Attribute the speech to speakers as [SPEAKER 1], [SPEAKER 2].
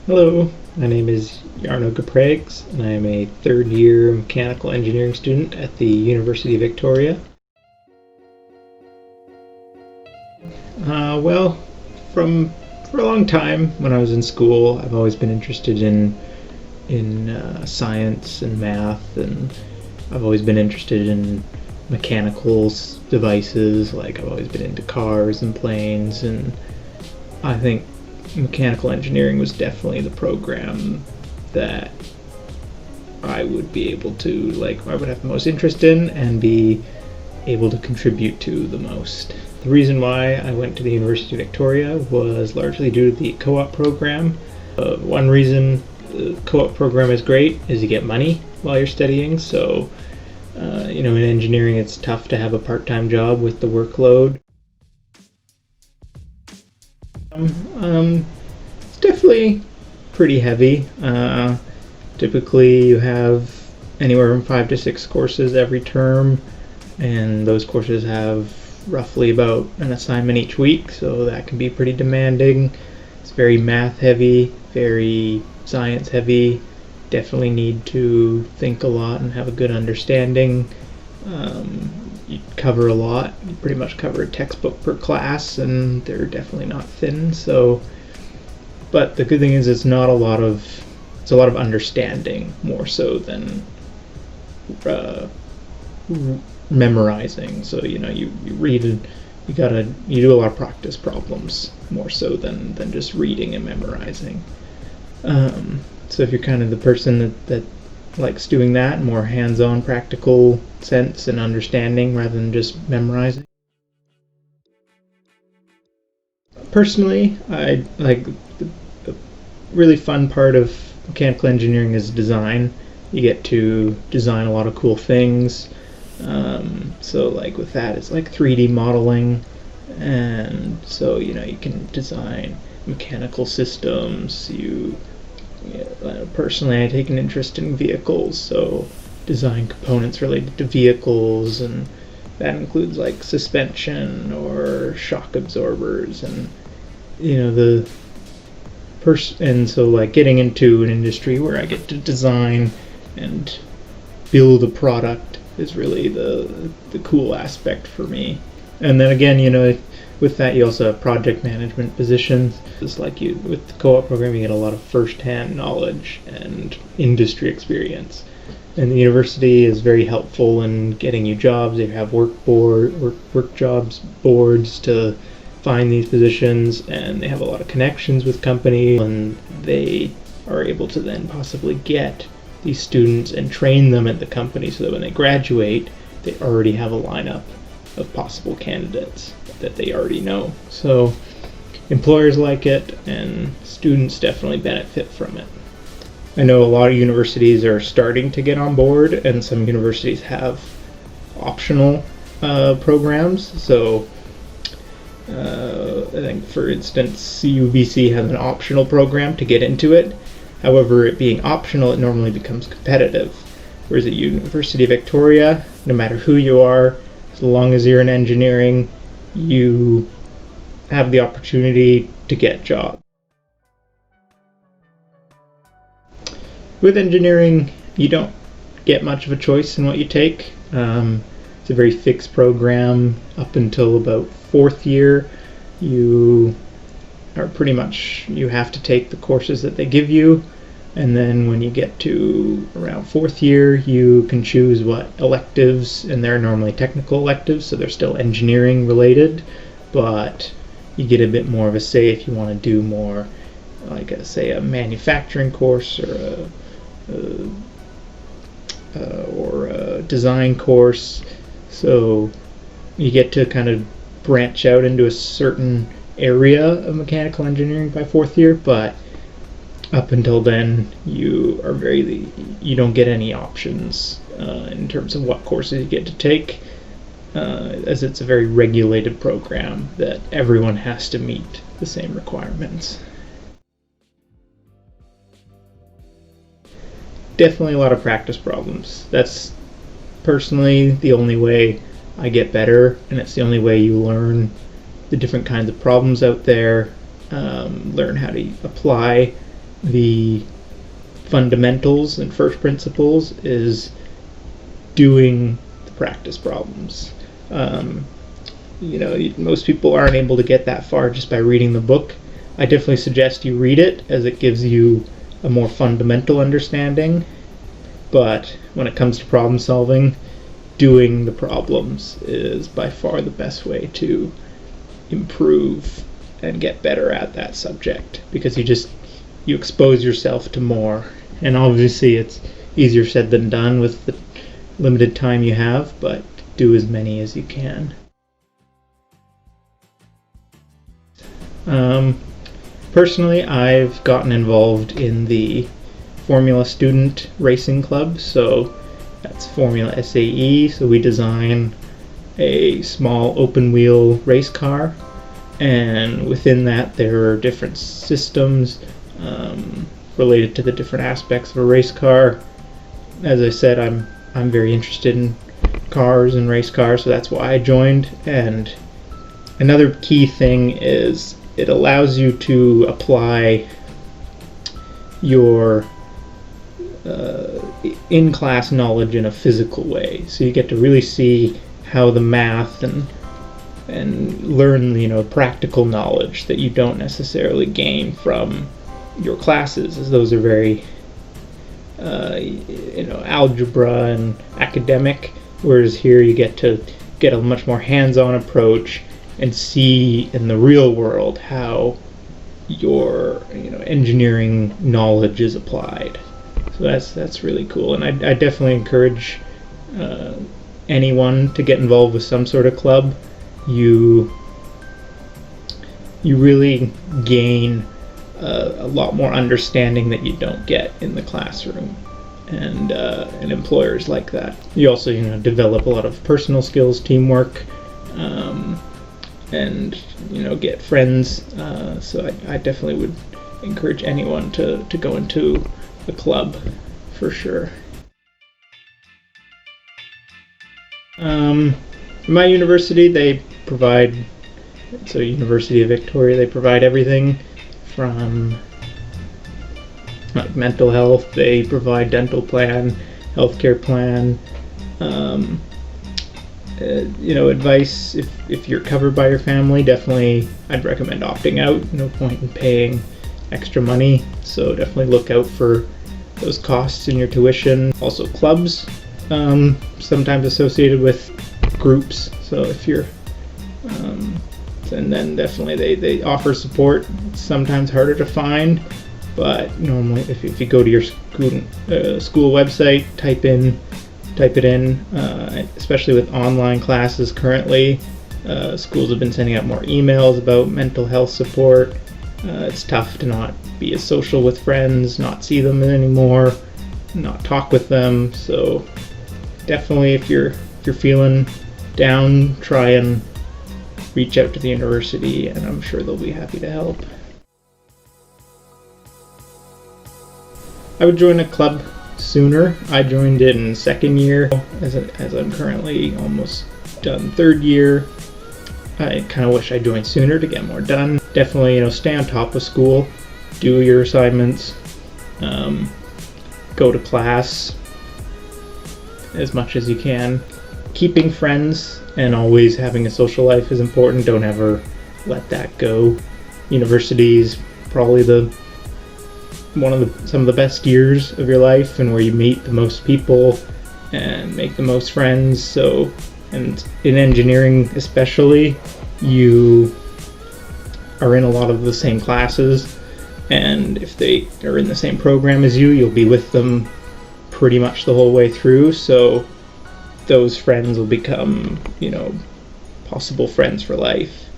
[SPEAKER 1] Hello, my name is Jarno Gepraegs, and I am a third-year mechanical engineering student at the University of Victoria. Well, for a long time when I was in school, I've always been interested in science and math, and I've always been interested in mechanical devices. Like I've always been into cars and planes, and I think mechanical engineering was definitely the program that I would be able to, I would have the most interest in and be able to contribute to the most. The reason why I went to the University of Victoria was largely due to the co-op program. One reason the co-op program is great is you get money while you're studying, so in engineering it's tough to have a part-time job with the workload. It's definitely pretty heavy. Typically you have anywhere from 5 to 6 courses every term, and those courses have roughly about an assignment each week, so that can be pretty demanding. It's very math heavy, very science heavy. Definitely need to think a lot and have a good understanding. You cover a lot. You pretty much cover a textbook per class, and they're definitely not thin. But the good thing is it's a lot of understanding more so than memorizing. So you read and you do a lot of practice problems more so than just reading and memorizing. So if you're kind of the person that likes doing that, more hands-on practical sense and understanding rather than just memorizing. Personally, I like the really fun part of mechanical engineering is design. You get to design a lot of cool things. So with that, it's like 3D modeling, and so you can design mechanical systems. Personally, I take an interest in vehicles, so design components related to vehicles, and that includes like suspension or shock absorbers, and getting into an industry where I get to design and build a product is really the cool aspect for me. And then again, with that you also have project management positions. Just like with the co-op program, you get a lot of first-hand knowledge and industry experience. And the university is very helpful in getting you jobs. They have work jobs boards to find these positions, and they have a lot of connections with companies, and they are able to then possibly get these students and train them at the company so that when they graduate, they already have a lineup of possible candidates that they already know. So employers like it, and students definitely benefit from it. I know a lot of universities are starting to get on board, and some universities have optional programs. So I think, for instance, UVic has an optional program to get into it. However, it being optional, it normally becomes competitive. Whereas at University of Victoria, no matter who you are, as long as you're in engineering, you have the opportunity to get jobs. With engineering, you don't get much of a choice in what you take. It's a very fixed program. Up until about 4th year, you have to take the courses that they give you, and then when you get to around 4th year, you can choose what electives, and they're normally technical electives, so they're still engineering related, but you get a bit more of a say if you want to do more, like a manufacturing course or a design course. So you get to kind of branch out into a certain area of mechanical engineering by 4th year, but up until then you don't get any options in terms of what courses you get to take, as it's a very regulated program that everyone has to meet the same requirements. Definitely a lot of practice problems. That's personally the only way I get better, and it's the only way you learn the different kinds of problems out there, learn how to apply the fundamentals and first principles is doing the practice problems. Most people aren't able to get that far just by reading the book. I definitely suggest you read it, as it gives you a more fundamental understanding. But when it comes to problem solving, doing the problems is by far the best way to improve and get better at that subject, because you expose yourself to more. And obviously it's easier said than done with the limited time you have, but do as many as you can. Personally, I've gotten involved in the Formula Student Racing Club, so that's Formula SAE. So we design a small open wheel race car, and within that there are different systems related to the different aspects of a race car. As I said, I'm very interested in cars and race cars, so that's why I joined. And another key thing is it allows you to apply your in-class knowledge in a physical way. So you get to really see how the math and learn, practical knowledge that you don't necessarily gain from your classes, as those are very, algebra and academic. Whereas here you get to get a much more hands-on approach and see in the real world how your engineering knowledge is applied. So that's really cool, and I definitely encourage anyone to get involved with some sort of club. You really gain a lot more understanding that you don't get in the classroom, and employers like that. You also develop a lot of personal skills, teamwork, and get friends. So I definitely would encourage anyone to go into the club for sure. My university, they provide, so University of Victoria, they provide everything from like mental health. They provide dental plan, healthcare plan, advice. If you're covered by your family, definitely I'd recommend opting out. No point in paying extra money, so definitely look out for those costs in your tuition. Also clubs, sometimes associated with groups, so if you're and then definitely they offer support. It's sometimes harder to find, but normally if you go to your school website, type it in, especially with online classes currently, schools have been sending out more emails about mental health support. It's tough to not be as social with friends, not see them anymore, not talk with them. So definitely if you're feeling down, try and reach out to the university, and I'm sure they'll be happy to help. I would join a club sooner. I joined in second year, as I'm currently almost done third year. I kind of wish I joined sooner to get more done. Definitely, stay on top of school, do your assignments, go to class as much as you can. Keeping friends and always having a social life is important. Don't ever let that go. University is probably some of the best years of your life, and where you meet the most people and make the most friends. So, and in engineering especially, you are in a lot of the same classes, and if they are in the same program as you, you'll be with them pretty much the whole way through. So those friends will become, possible friends for life.